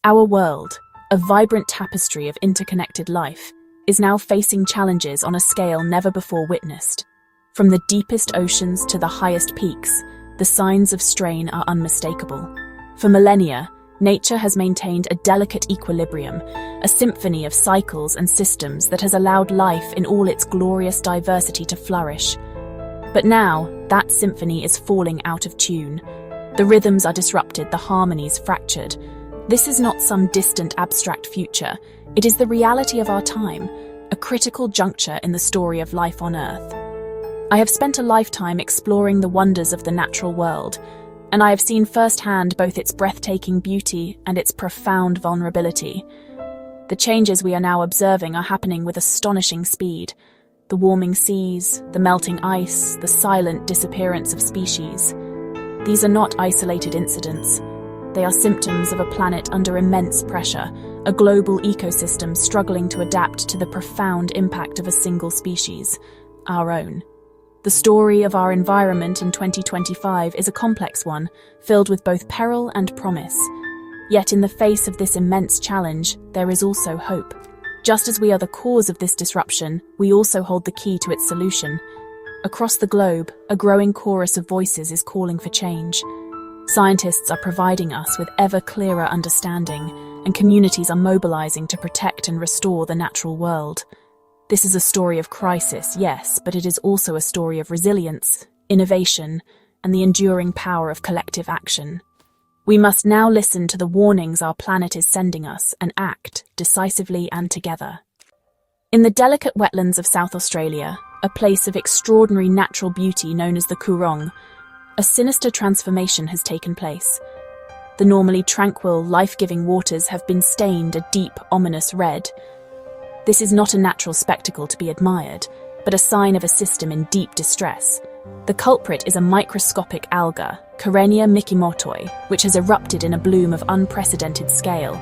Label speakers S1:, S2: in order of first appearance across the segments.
S1: Our world, a vibrant tapestry of interconnected life, is now facing challenges on a scale never before witnessed. From the deepest oceans to the highest peaks, the signs of strain are unmistakable. For millennia, nature has maintained a delicate equilibrium, a symphony of cycles and systems that has allowed life in all its glorious diversity to flourish. But now, that symphony is falling out of tune. The rhythms are disrupted, the harmonies fractured. This is not some distant abstract future. It is the reality of our time, a critical juncture in the story of life on Earth. I have spent a lifetime exploring the wonders of the natural world, and I have seen firsthand both its breathtaking beauty and its profound vulnerability. The changes we are now observing are happening with astonishing speed. The warming seas, the melting ice, the silent disappearance of species. These are not isolated incidents. They are symptoms of a planet under immense pressure, a global ecosystem struggling to adapt to the profound impact of a single species, our own. The story of our environment in 2025 is a complex one, filled with both peril and promise. Yet in the face of this immense challenge, there is also hope. Just as we are the cause of this disruption, we also hold the key to its solution. Across the globe, a growing chorus of voices is calling for change. Scientists are providing us with ever clearer understanding, and communities are mobilizing to protect and restore the natural world. This is a story of crisis, yes, but it is also a story of resilience, innovation, and the enduring power of collective action. We must now listen to the warnings our planet is sending us and act decisively and together. In the delicate wetlands of South Australia, a place of extraordinary natural beauty known as the Coorong, a sinister transformation has taken place. The normally tranquil, life-giving waters have been stained a deep, ominous red. This is not a natural spectacle to be admired, but a sign of a system in deep distress. The culprit is a microscopic alga, Karenia mikimotoi, which has erupted in a bloom of unprecedented scale.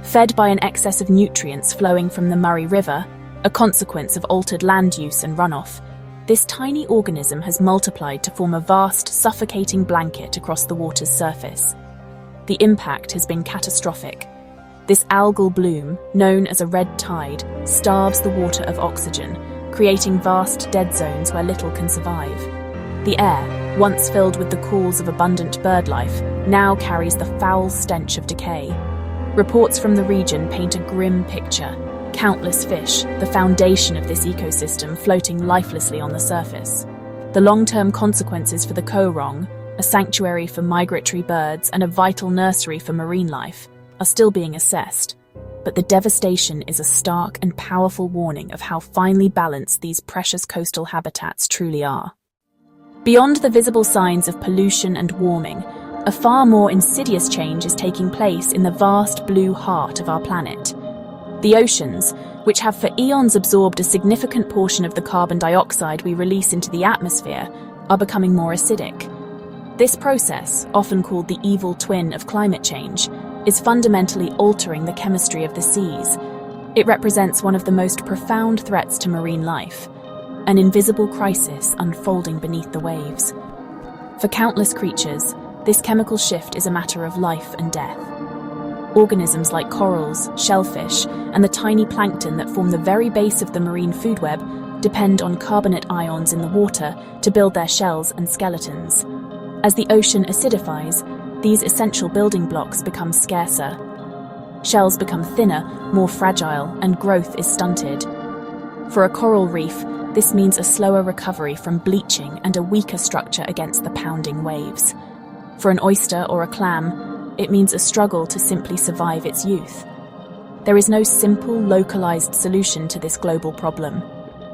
S1: Fed by an excess of nutrients flowing from the Murray River, a consequence of altered land use and runoff, this tiny organism has multiplied to form a vast, suffocating blanket across the water's surface. The impact has been catastrophic. This algal bloom, known as a red tide, starves the water of oxygen, creating vast dead zones where little can survive. The air, once filled with the calls of abundant bird life, now carries the foul stench of decay. Reports from the region paint a grim picture. Countless fish, the foundation of this ecosystem, floating lifelessly on the surface. The long-term consequences for the Coorong, a sanctuary for migratory birds and a vital nursery for marine life, are still being assessed. But the devastation is a stark and powerful warning of how finely balanced these precious coastal habitats truly are. Beyond the visible signs of pollution and warming, a far more insidious change is taking place in the vast blue heart of our planet. The oceans, which have for eons absorbed a significant portion of the carbon dioxide we release into the atmosphere, are becoming more acidic. This process, often called the evil twin of climate change, is fundamentally altering the chemistry of the seas. It represents one of the most profound threats to marine life, an invisible crisis unfolding beneath the waves. For countless creatures, this chemical shift is a matter of life and death. Organisms like corals, shellfish, and the tiny plankton that form the very base of the marine food web depend on carbonate ions in the water to build their shells and skeletons. As the ocean acidifies, these essential building blocks become scarcer. Shells become thinner, more fragile, and growth is stunted. For a coral reef, this means a slower recovery from bleaching and a weaker structure against the pounding waves. For an oyster or a clam, it means a struggle to simply survive its youth. There is no simple, localized solution to this global problem.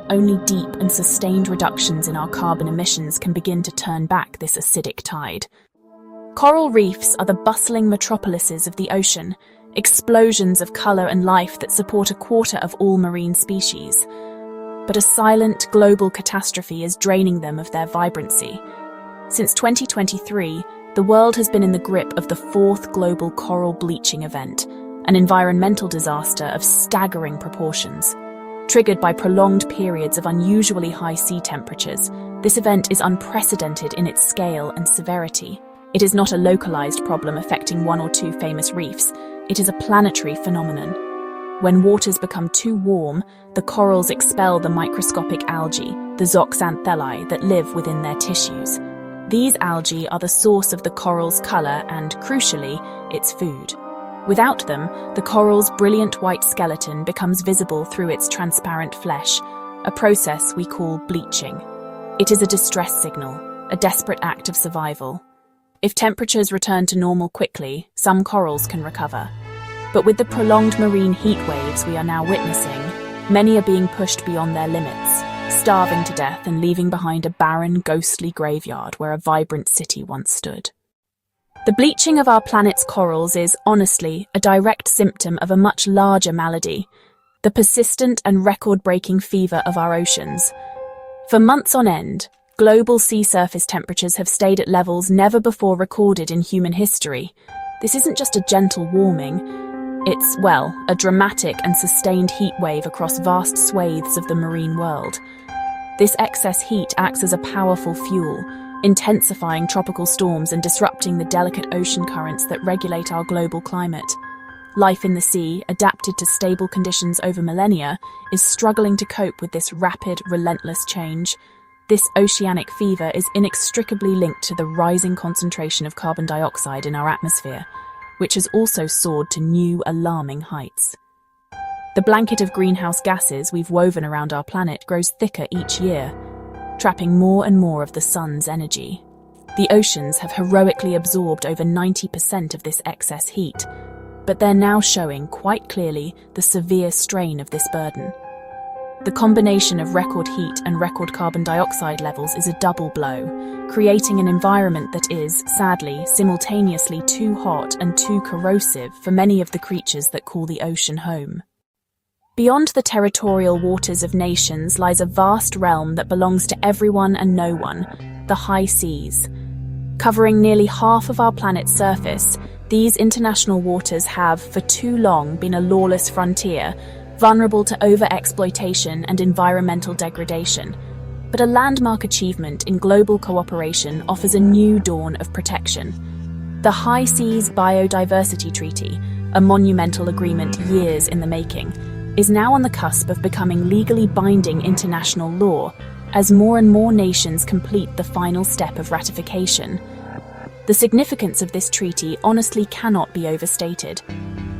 S1: Only deep and sustained reductions in our carbon emissions can begin to turn back this acidic tide. Coral reefs are the bustling metropolises of the ocean, explosions of color and life that support a quarter of all marine species. But a silent, global catastrophe is draining them of their vibrancy. Since 2023, the world has been in the grip of the fourth global coral bleaching event, an environmental disaster of staggering proportions. Triggered by prolonged periods of unusually high sea temperatures, this event is unprecedented in its scale and severity. It is not a localized problem affecting one or two famous reefs. It is a planetary phenomenon. When waters become too warm, the corals expel the microscopic algae, the zooxanthellae, that live within their tissues. These algae are the source of the coral's color and, crucially, its food. Without them, the coral's brilliant white skeleton becomes visible through its transparent flesh, a process we call bleaching. It is a distress signal, a desperate act of survival. If temperatures return to normal quickly, some corals can recover. But with the prolonged marine heat waves we are now witnessing, many are being pushed beyond their limits, starving to death and leaving behind a barren, ghostly graveyard where a vibrant city once stood. The bleaching of our planet's corals is, honestly, a direct symptom of a much larger malady, the persistent and record-breaking fever of our oceans. For months on end, global sea surface temperatures have stayed at levels never before recorded in human history. This isn't just a gentle warming. It's, well, a dramatic and sustained heat wave across vast swathes of the marine world. This excess heat acts as a powerful fuel, intensifying tropical storms and disrupting the delicate ocean currents that regulate our global climate. Life in the sea, adapted to stable conditions over millennia, is struggling to cope with this rapid, relentless change. This oceanic fever is inextricably linked to the rising concentration of carbon dioxide in our atmosphere, which has also soared to new, alarming heights. The blanket of greenhouse gases we've woven around our planet grows thicker each year, trapping more and more of the sun's energy. The oceans have heroically absorbed over 90% of this excess heat, but they're now showing quite clearly the severe strain of this burden. The combination of record heat and record carbon dioxide levels is a double blow, creating an environment that is, sadly, simultaneously too hot and too corrosive for many of the creatures that call the ocean home. Beyond the territorial waters of nations lies a vast realm that belongs to everyone and no one, the high seas. Covering nearly half of our planet's surface, these international waters have, for too long, been a lawless frontier, vulnerable to over-exploitation and environmental degradation. But a landmark achievement in global cooperation offers a new dawn of protection. The High Seas Biodiversity Treaty, a monumental agreement years in the making, is now on the cusp of becoming legally binding international law as more and more nations complete the final step of ratification. The significance of this treaty honestly cannot be overstated.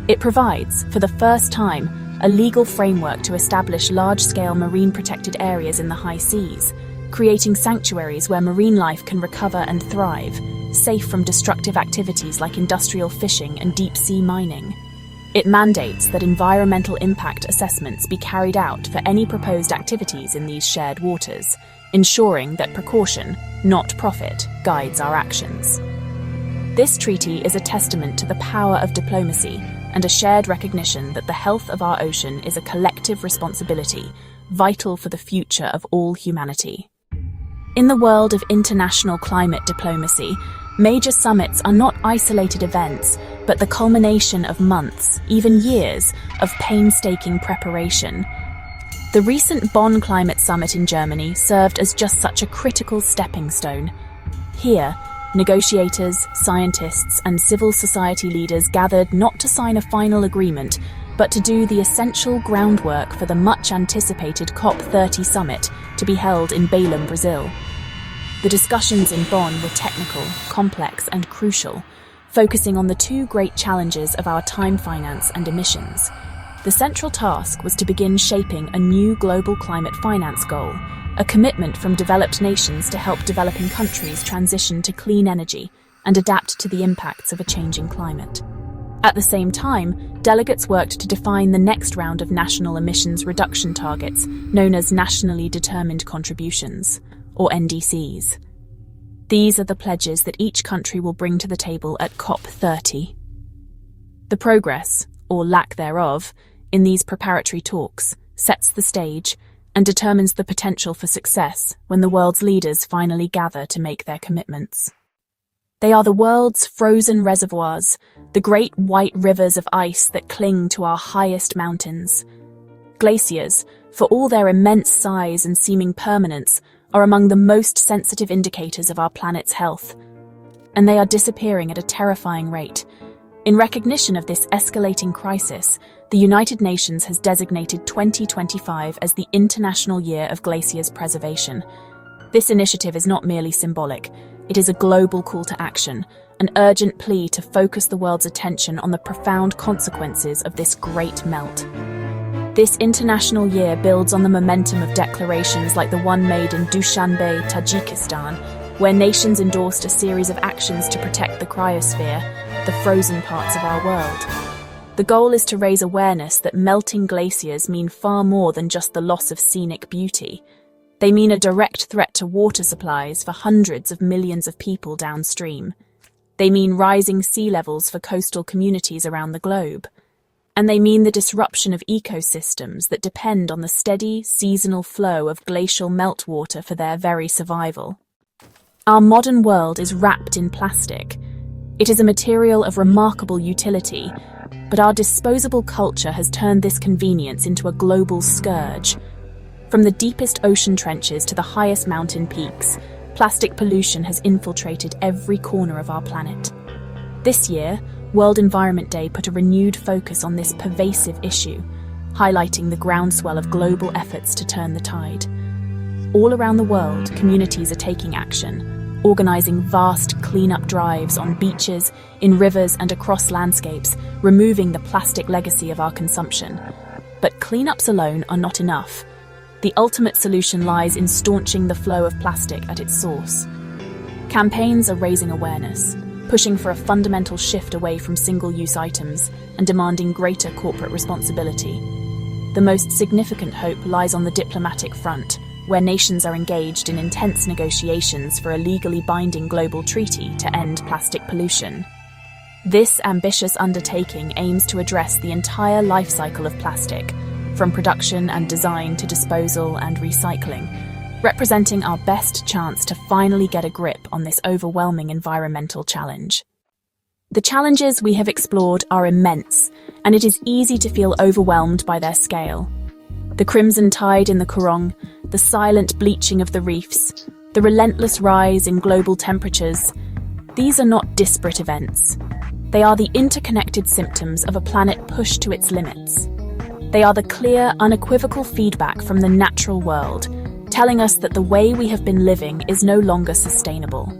S1: It provides, for the first time, a legal framework to establish large-scale marine protected areas in the high seas, creating sanctuaries where marine life can recover and thrive, safe from destructive activities like industrial fishing and deep-sea mining. It mandates that environmental impact assessments be carried out for any proposed activities in these shared waters, ensuring that precaution, not profit, guides our actions. This treaty is a testament to the power of diplomacy and a shared recognition that the health of our ocean is a collective responsibility, vital for the future of all humanity. In the world of international climate diplomacy, major summits are not isolated events, but the culmination of months, even years, of painstaking preparation. The recent Bonn Climate Summit in Germany served as just such a critical stepping stone. Here, negotiators, scientists, and civil society leaders gathered not to sign a final agreement, but to do the essential groundwork for the much-anticipated COP30 summit to be held in Belém, Brazil. The discussions in Bonn were technical, complex, and crucial, focusing on the two great challenges of our time, finance, and emissions. The central task was to begin shaping a new global climate finance goal, a commitment from developed nations to help developing countries transition to clean energy and adapt to the impacts of a changing climate. At the same time, delegates worked to define the next round of national emissions reduction targets, known as Nationally Determined Contributions, or NDCs. These are the pledges that each country will bring to the table at COP30. The progress, or lack thereof, in these preparatory talks sets the stage and determines the potential for success when the world's leaders finally gather to make their commitments. They are the world's frozen reservoirs, the great white rivers of ice that cling to our highest mountains. Glaciers, for all their immense size and seeming permanence, are among the most sensitive indicators of our planet's health. And they are disappearing at a terrifying rate. In recognition of this escalating crisis, the United Nations has designated 2025 as the International Year of Glaciers Preservation. This initiative is not merely symbolic, it is a global call to action, an urgent plea to focus the world's attention on the profound consequences of this great melt. This international year builds on the momentum of declarations like the one made in Dushanbe, Tajikistan, where nations endorsed a series of actions to protect the cryosphere, the frozen parts of our world. The goal is to raise awareness that melting glaciers mean far more than just the loss of scenic beauty. They mean a direct threat to water supplies for hundreds of millions of people downstream. They mean rising sea levels for coastal communities around the globe. And they mean the disruption of ecosystems that depend on the steady, seasonal flow of glacial meltwater for their very survival. Our modern world is wrapped in plastic. It is a material of remarkable utility, but our disposable culture has turned this convenience into a global scourge. From the deepest ocean trenches to the highest mountain peaks, plastic pollution has infiltrated every corner of our planet. This year, World Environment Day put a renewed focus on this pervasive issue, highlighting the groundswell of global efforts to turn the tide. All around the world, communities are taking action, organizing vast cleanup drives on beaches, in rivers and across landscapes, removing the plastic legacy of our consumption. But cleanups alone are not enough. The ultimate solution lies in staunching the flow of plastic at its source. Campaigns are raising awareness, pushing for a fundamental shift away from single-use items and demanding greater corporate responsibility. The most significant hope lies on the diplomatic front, where nations are engaged in intense negotiations for a legally binding global treaty to end plastic pollution. This ambitious undertaking aims to address the entire life cycle of plastic, from production and design to disposal and recycling, representing our best chance to finally get a grip on this overwhelming environmental challenge. The challenges we have explored are immense, and it is easy to feel overwhelmed by their scale. The crimson tide in the Coorong, the silent bleaching of the reefs, the relentless rise in global temperatures, these are not disparate events. They are the interconnected symptoms of a planet pushed to its limits. They are the clear, unequivocal feedback from the natural world, telling us that the way we have been living is no longer sustainable.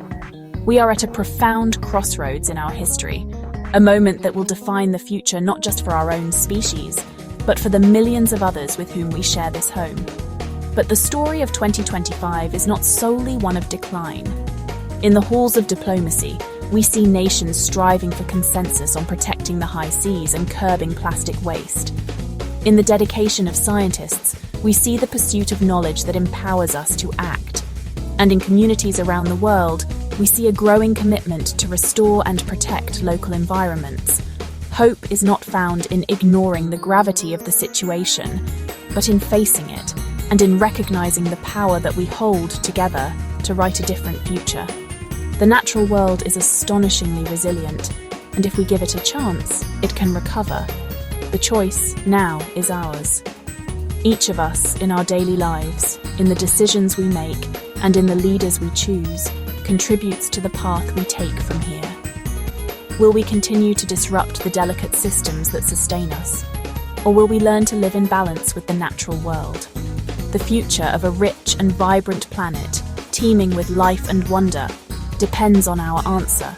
S1: We are at a profound crossroads in our history, a moment that will define the future not just for our own species, but for the millions of others with whom we share this home. But the story of 2025 is not solely one of decline. In the halls of diplomacy, we see nations striving for consensus on protecting the high seas and curbing plastic waste. In the dedication of scientists, we see the pursuit of knowledge that empowers us to act. And in communities around the world, we see a growing commitment to restore and protect local environments. Hope is not found in ignoring the gravity of the situation, but in facing it, and in recognizing the power that we hold together to write a different future. The natural world is astonishingly resilient, and if we give it a chance, it can recover. The choice now is ours. Each of us, in our daily lives, in the decisions we make, and in the leaders we choose, contributes to the path we take from here. Will we continue to disrupt the delicate systems that sustain us? Or will we learn to live in balance with the natural world? The future of a rich and vibrant planet, teeming with life and wonder, depends on our answer.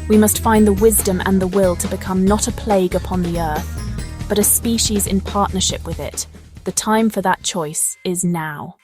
S1: We must find the wisdom and the will to become not a plague upon the earth, but a species in partnership with it. The time for that choice is now.